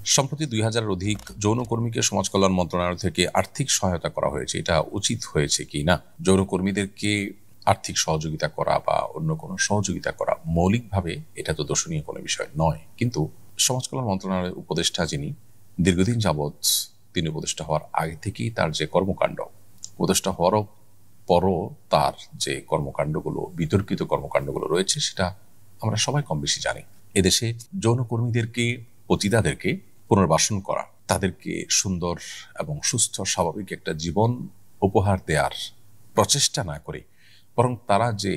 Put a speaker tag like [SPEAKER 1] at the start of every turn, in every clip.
[SPEAKER 1] সম্প্রতি ২,০০০-এর অধিক যৌনকর্মীকে সমাজ কল্যাণ মন্ত্রণালয় থেকে আর্থিক সহায়তা করা হয়েছে। এটা উচিত হয়েছে কি না? যৌনকর্মীদেরকে আর্থিক সহযোগিতা করা বা অন্য কোনো সহযোগিতা করা মৌলিকভাবে এটা তো দোষণীয় কোনো বিষয় নয়, কিন্তু সমাজ কল্যাণ মন্ত্রণালয়ের উপদেষ্টা যিনি দীর্ঘদিন যাবৎ তিনি উপদেষ্টা হওয়ার আগে থেকেই তার যে কর্মকাণ্ড, উপদেষ্টা হওয়ারও পরও তার যে কর্মকাণ্ডগুলো, বিতর্কিত কর্মকাণ্ডগুলো রয়েছে, সেটা আমরা সবাই কম বেশি জানি। এদেশে যৌনকর্মীদেরকে, পতিতাদেরকে পুনর্বাসন করা, তাদেরকে সুন্দর এবং সুস্থ স্বাভাবিক একটা জীবন উপহার দেওয়ার প্রচেষ্টা না করে বরং তারা যে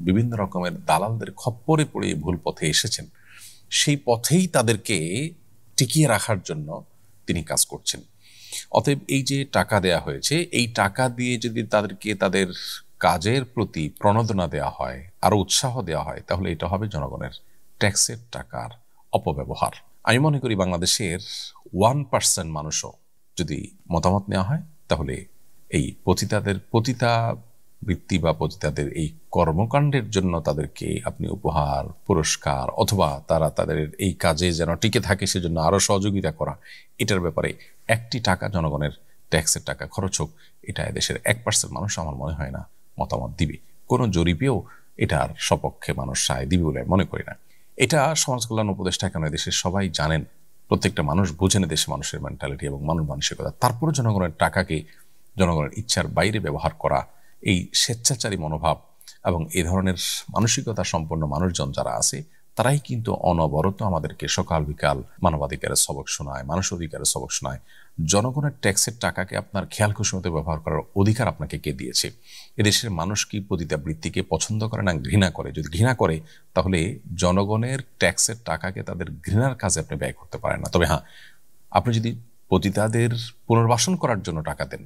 [SPEAKER 1] বিভিন্ন রকমের দালালদের খপ্পরে পড়ে ভুল পথে এসেছেন, সেই পথেই তাদেরকে টিকিয়ে রাখার জন্য তিনি কাজ করছেন। অতএব এই যে টাকা দেয়া হয়েছে, এই টাকা দিয়ে যদি তাদেরকে তাদের কাজের প্রতি প্রণোদনা দেওয়া হয়, আরো উৎসাহ দেওয়া হয়, তাহলে এটা হবে জনগণের ট্যাক্সের টাকার অপব্যবহার। আমি মনে করি বাংলাদেশের 1% মানুষও যদি মতামত নেওয়া হয়, তাহলে এই পতিতা বৃত্তি বা পতিতাদের এই কর্মকাণ্ডের জন্য তাদেরকে আপনি উপহার, পুরস্কার অথবা তারা তাদের এই কাজে যেন টিকে থাকে সেজন্য আরো সহযোগিতা করা, এটার ব্যাপারে একটি টাকা জনগণের ট্যাক্সের টাকা খরচ হোক, এটা দেশের 1% মানুষ আমার মনে হয় না মতামত দিবে। কোনো জরিপেও এটার সপক্ষে মানুষ রায় দিবে বলে মনে করি না। এটা সমাজ কল্যাণ উপদেষ্টা কেন দেশের সবাই জানেন, প্রত্যেকটা মানুষ বুঝেন দেশের মানুষের মেন্টালিটি এবং মানসিকতা। তারপরে জনগণের টাকাকে জনগণের ইচ্ছার বাইরে ব্যবহার করা, এই স্বেচ্ছাচারী মনোভাব এবং এই ধরনের মানসিকতা সম্পন্ন মানুষজন যারা আছে, তারাই কিন্তু অনবরত আমাদেরকে সকাল বিকাল মানবাধিকারের সবক শোনায়, মানুষ অধিকারের সবক শোনায়। জনগণের ট্যাক্সের টাকাকে আপনার খেয়াল খুশি মতো ব্যবহার করার অধিকার আপনাকে কে দিয়েছে? এদেশের মানুষ কি পতিতাবৃত্তিকে পছন্দ করে না ঘৃণা করে? যদি ঘৃণা করে, তাহলে জনগণের ট্যাক্সের টাকাকে তাদের ঘৃণার কাজে আপনি ব্যয় করতে পারেন না। তবে হ্যাঁ, আপনি যদি পতিতাদের পুনর্বাসন করার জন্য টাকা দেন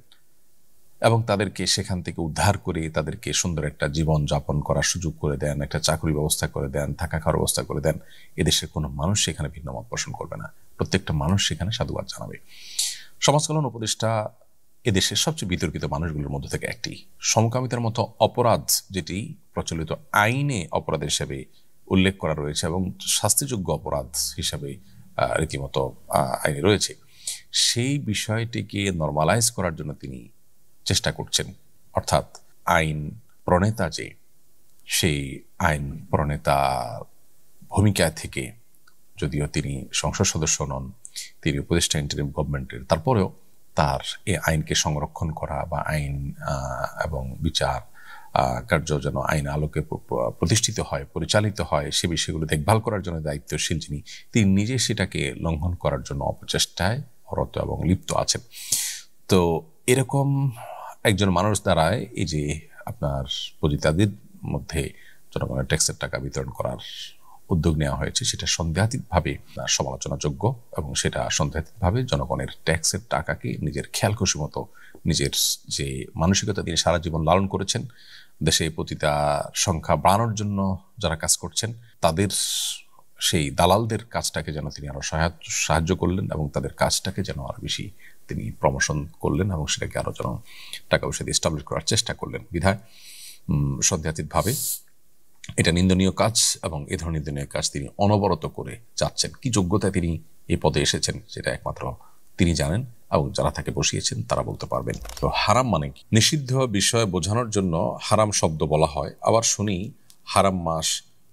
[SPEAKER 1] এবং তাদেরকে সেখান থেকে উদ্ধার করে তাদেরকে সুন্দর একটা জীবন যাপন করার সুযোগ করে দেন, একটা চাকরি ব্যবস্থা করে দেন, থাকা খাওয়ার ব্যবস্থা করে দেন, এদেশের কোনো মানুষ সেখানে ভিন্ন মত পোষণ করবে না। প্রত্যেকটা মানুষ সেখানে সাধুবাদ জানাবে। সমাজ কল্যাণ উপদেষ্টা এদেশের সবচেয়ে বিতর্কিত মানুষগুলোর মধ্যে থেকে একটি। সমকামিতার মতো অপরাধ, যেটি প্রচলিত আইনে অপরাধ হিসেবে উল্লেখ করা রয়েছে এবং শাস্তিযোগ্য অপরাধ হিসাবে রীতিমতো আইনে রয়েছে, সেই বিষয়টিকে নর্মালাইজ করার জন্য তিনি চেষ্টা করছেন। অর্থাৎ আইন প্রণেতা যে, সেই আইন প্রণেতা ভূমিকায় থেকে, যদিও তিনি সংসদ সদস্য নন, তিনি উপদেষ্টা ইন্টারিম গভর্নমেন্টের, তারপরেও তার এই আইনকে সংরক্ষণ করা বা আইন এবং বিচার কার্য যেন আইন আলোকে প্রতিষ্ঠিত হয়, পরিচালিত হয়, সে বিষয়গুলো দেখভাল করার জন্য দায়িত্বশীল যিনি, তিনি নিজে সেটাকে লঙ্ঘন করার জন্য অপচেষ্টায় রত এবং লিপ্ত আছেন। তো এরকম একজন মানুষ দ্বারায় এই যে আপনার পতিতাদের মধ্যে জনগণের ট্যাক্সের টাকা বিতরণ করার উদ্যোগ নেওয়া হয়েছে, সেটা সন্দেহাতীতভাবে সমালোচনাযোগ্য এবং সেটা সন্দেহাতীতভাবে জনগণের ট্যাক্সের টাকাকে নিজের খেয়াল খুশি মতো, নিজের যে মানসিকতা তিনি সারা জীবন লালন করেছেন, দেশে পতিতা সংখ্যা বাড়ানোর জন্য যারা কাজ করছেন, তাদের সেই দালালদের কাজটাকে যেন তিনি আরো সাহায্য করলেন এবং তাদের কাজটাকে যেন আরো বেশি তিনি প্রমোশন করলেন এবং সেটাকে আরো যেন টাকা পয়সা দিয়ে এস্টাবলিশ করার চেষ্টা করলেন। বিধায় সন্দেহাতীতভাবে এটা নিন্দনীয় কাজ এবং এ ধরনের নিন্দনীয় কাজ তিনি অনবরত করে যাচ্ছেন। কি যোগ্যতায় তিনি এই পদে এসেছেন সেটা একমাত্র তিনি জানেন এবং যারা তাকে বসিয়েছেন তারা বলতে পারবেন। তো হারাম মানে কি? নিষিদ্ধ বিষয় বোঝানোর জন্য হারাম শব্দ বলা হয়। আবার শুনি হারাম মাস,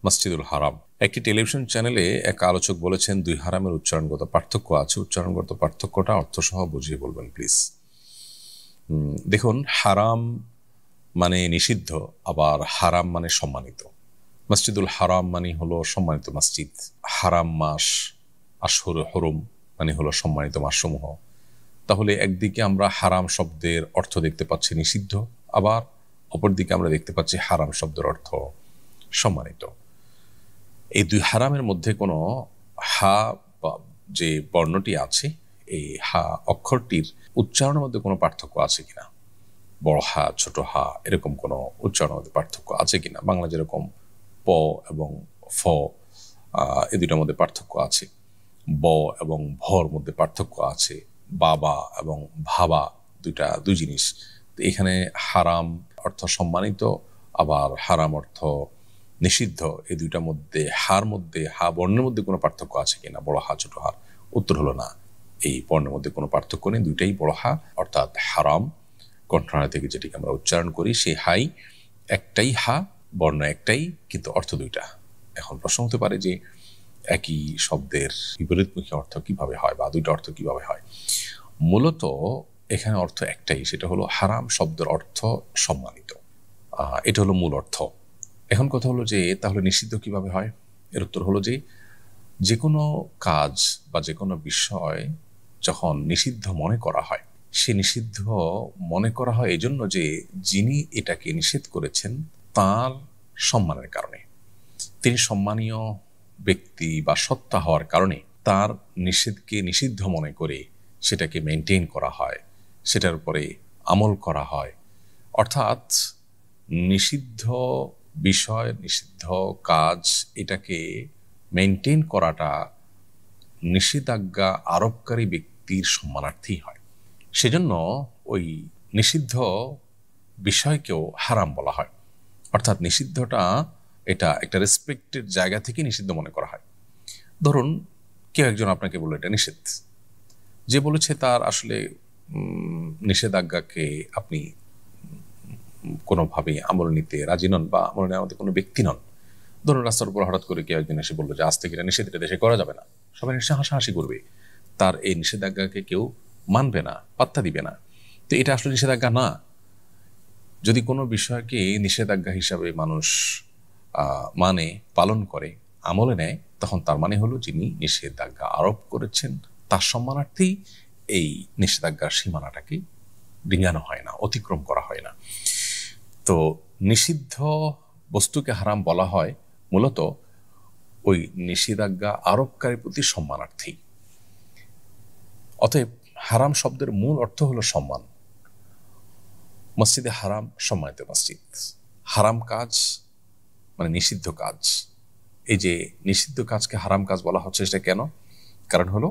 [SPEAKER 1] মসজিদুল হারাম। একটি টেলিভিশন চ্যানেলে এক আলোচক বলেছেন, দুই হারামের উচ্চারণগত পার্থক্য আছে। উচ্চারণগত পার্থক্যটা অর্থসহ বুঝিয়ে বলবেন প্লিজ। দেখুন, হারাম মানে নিষিদ্ধ, আবার হারাম মানে সম্মানিত। মসজিদুল হারাম মানে হলো সম্মানিত মসজিদ। হারাম মাস, আশহুরে হুরুম মানে হলো সম্মানিত মাসসমূহ। তাহলে একদিকে আমরা হারাম শব্দের অর্থ দেখতে পাচ্ছি নিষিদ্ধ, আবার অপরদিকে আমরা দেখতে পাচ্ছি হারাম শব্দের অর্থ সম্মানিত। এই দুই হারামের মধ্যে কোনো হা যে বর্ণটি আছে, এই হা অক্ষরটির উচ্চারণের মধ্যে কোনো পার্থক্য আছে কিনা, বড় হা ছোট হা এরকম কোনো উচ্চারণের মধ্যে পার্থক্য আছে কিনা। বাংলা যেরকম প এবং ফ এই দুইটার মধ্যে পার্থক্য আছে, ব এবং ভর মধ্যে পার্থক্য আছে, বাবা এবং ভাবা দুই জিনিস। তো এখানে হারাম অর্থ সম্মানিত, আবার হারাম অর্থ নিষিদ্ধ, এই দুইটার মধ্যে হা বর্ণের মধ্যে কোনো পার্থক্য আছে কিনা, বড় হা ছোট হার, উত্তর হলো না, এই বর্ণের মধ্যে কোনো পার্থক্য নেই, দুইটাই বড় হা, অর্থাৎ হারাম কণ্ঠনালী থেকে যেটিকে আমরা উচ্চারণ করি সেই হাই একটাই হা, বর্ণ একটাই, কিন্তু অর্থ দুইটা। এখন প্রশ্ন হতে পারে যে একই শব্দের বিপরীতমুখী অর্থ কিভাবে হয় বা দুইটা অর্থ কিভাবে হয়। মূলত এখানে অর্থ একটাই, সেটা হলো হারাম শব্দের অর্থ সম্মানিত, এটা হলো মূল অর্থ। এখন কথা হলো যে তাহলে নিষিদ্ধ কিভাবে হয়? এর উত্তর হলো যে কোনো কাজ বা যে কোনো বিষয় যখন নিষিদ্ধ মনে করা হয়, সে নিষিদ্ধ মনে করা হয় এই জন্য যে যিনি এটাকে নিষেধ করেছেন তার সম্মানের কারণে, তিনি সম্মানীয় ব্যক্তি বা সত্তা হওয়ার কারণে তার নিষেধকে নিষিদ্ধ মনে করে সেটাকে মেনটেন করা হয়, সেটার উপরে আমল করা হয়। অর্থাৎ নিষিদ্ধ বিষয়, নিষিদ্ধ কাজ, এটাকে মেনটেন করাটা নিষেধাজ্ঞা আরোপকারী ব্যক্তির সম্মানার্থেই হয়। সেজন্য ওই নিষিদ্ধ বিষয়কেও হারাম বলা হয়। অর্থাৎ নিষিদ্ধটা এটা একটা রেসপেক্টের জায়গা থেকে নিষিদ্ধ মনে করা হয়। ধরুন কেউ একজন আপনাকে বলল এটা নিষেধ, যে বলেছে তার আসলে নিষেধাজ্ঞাকে আপনি কোনোভাবেই আমল নিতে রাজি নন বা আমল নেওয়ার মধ্যে কোনো ব্যক্তি নন। ধরুন রাস্তার উপর হঠাৎ করে কেউ একজন এসে বললো যে আজ থেকে এটা নিষেধ, এটা দেশে করা যাবে না, সবাই নিশ্চয় হাসাহাসি করবে, তার এই নিষেধাজ্ঞাকে কেউ মানবে না, পাত্তা দিবে না। তো এটা আসলে নিষেধাজ্ঞা না। যদি কোনো বিষয়কে নিষেধাজ্ঞা হিসাবে মানুষ মানে, পালন করে, আমলে নেয়, তখন তার মানে হলো যিনি নিষেধাজ্ঞা আরোপ করেছেন তার সম্মানার্থেই এই নিষেধাজ্ঞার সীমানাটাকে ডিঙানো হয় না, অতিক্রম করা হয় না। তো নিষিদ্ধ বস্তুকে হারাম বলা হয় মূলত ওই নিষেধাজ্ঞা আরোপকারীর প্রতি সম্মানার্থী। অতএব হারাম শব্দের মূল অর্থ হলো সম্মান। মসজিদে হারাম সম্মানিত মসজিদ, হারাম কাজ মানে নিষিদ্ধ কাজ। এই যে নিষিদ্ধ কাজকে হারাম কাজ বলা হচ্ছে, সেটা কেন? কারণ হলো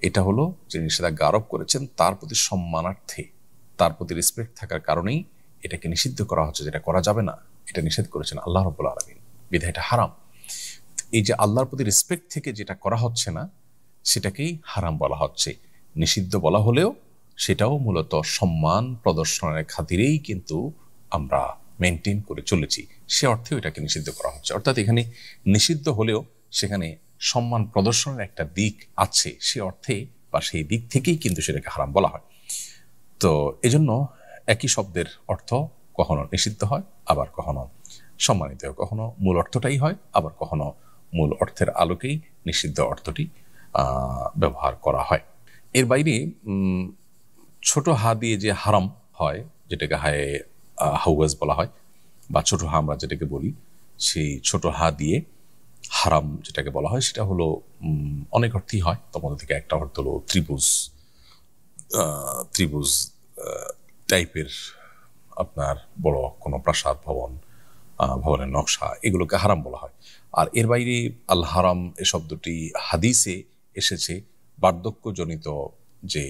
[SPEAKER 1] এটা হলো যে নিষেধাজ্ঞা আরোপ করেছেন তার প্রতি সম্মানার্থে, তার প্রতি রেসপেক্ট থাকার কারণেই এটাকে নিষিদ্ধ করা হচ্ছে, যেটা করা যাবে না, এটা নিষেধ করেছেন আল্লাহ রাব্বুল আলামিন, বিধায় এটা হারাম। এই যে আল্লাহর প্রতি রেসপেক্ট থেকে যেটা করা হচ্ছে না সেটাকেই হারাম বলা হচ্ছে। নিষিদ্ধ বলা হলেও সেটাও মূলত সম্মান প্রদর্শনের খাতিরেই কিন্তু আমরা মেনটেন করে চলেছি, সে অর্থেও এটাকে নিষিদ্ধ করা হচ্ছে। অর্থাৎ এখানে নিষিদ্ধ হলেও সেখানে সম্মান প্রদর্শনের একটা দিক আছে, সে অর্থে বা সেই দিক থেকেই কিন্তু সেটাকে হারাম বলা হয়। তো এজন্য একই শব্দের অর্থ কখনো নিষিদ্ধ হয়, আবার কখনো সম্মানিত হয়, কখনো মূল অর্থটাই হয়, আবার কখনো মূল অর্থের আলোকেই নিষিদ্ধ অর্থটি ব্যবহার করা হয়। এর বাইরে ছোট হা দিয়ে যে হারাম হয়, যেটাকে হায়ে হাওয়াজ বলা হয় বা ছোট হা আমরা যেটাকে বলি, সেই ছোট হা দিয়ে হারাম যেটাকে বলা হয় সেটা হলো অনেক অর্থই হয়। তোমাদের থেকে একটা অর্থ হলো ত্রিভুজ, ত্রিভুজ টাইপের আপনার বড় কোনো প্রাসাদ, ভবন, ভবনের নকশা, এগুলোকে হারাম বলা হয়। আর এর বাইরে আল হারাম এ শব্দটি হাদিসে এসেছে বার্ধক্যজনিত যে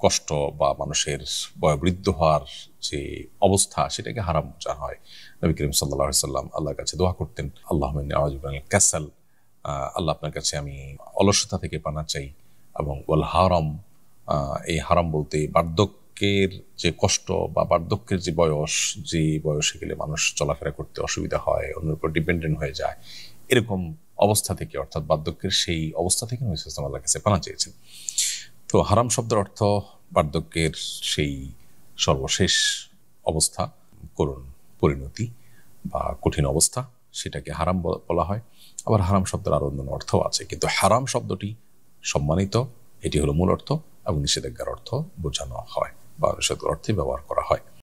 [SPEAKER 1] কষ্ট বা মানুষের বয়োবৃদ্ধ হওয়ার যে অবস্থা, সেটাকে হারাম বোঝানো হয়। নবী করিম সাল্লাল্লাহু আলাইহি সাল্লাম আল্লাহর কাছে দোয়া করতেন, আল্লাহুম্মা ইন্নী আউযু বিকা মিনাল কাসাল, আল্লাহ আপনার কাছে আমি অলসতা থেকে পানা চাই। এবং ওয়াল হারাম, এই হারাম বলতে বার্ধক্যের যে কষ্ট বা বার্ধক্যের যে বয়স, যে বয়সে গেলে মানুষ চলাফেরা করতে অসুবিধা হয়, অন্যের উপর ডিপেন্ডেন্ট হয়ে যায়, এরকম অবস্থা থেকে, অর্থাৎ বার্ধক্যের সেই অবস্থা থেকে নবী সাল্লাল্লাহু আলাইহি ওয়াসাল্লাম আল্লাহর কাছে পানা চেয়েছেন। তো হারাম শব্দের অর্থ বার্ধক্যের সেই সর্বশেষ অবস্থা, করুণ পরিণতি বা কঠিন অবস্থা, সেটাকে হারাম বলা হয়। আবার হারাম শব্দের আরো অন্যান্য অর্থ আছে, কিন্তু হারাম শব্দটি সম্মানিত, এটি হলো মূল অর্থ, এবং নিষেধাজ্ঞার অর্থ বোঝানো হয় বা নিষেধাজ্ঞার অর্থে ব্যবহার করা হয়।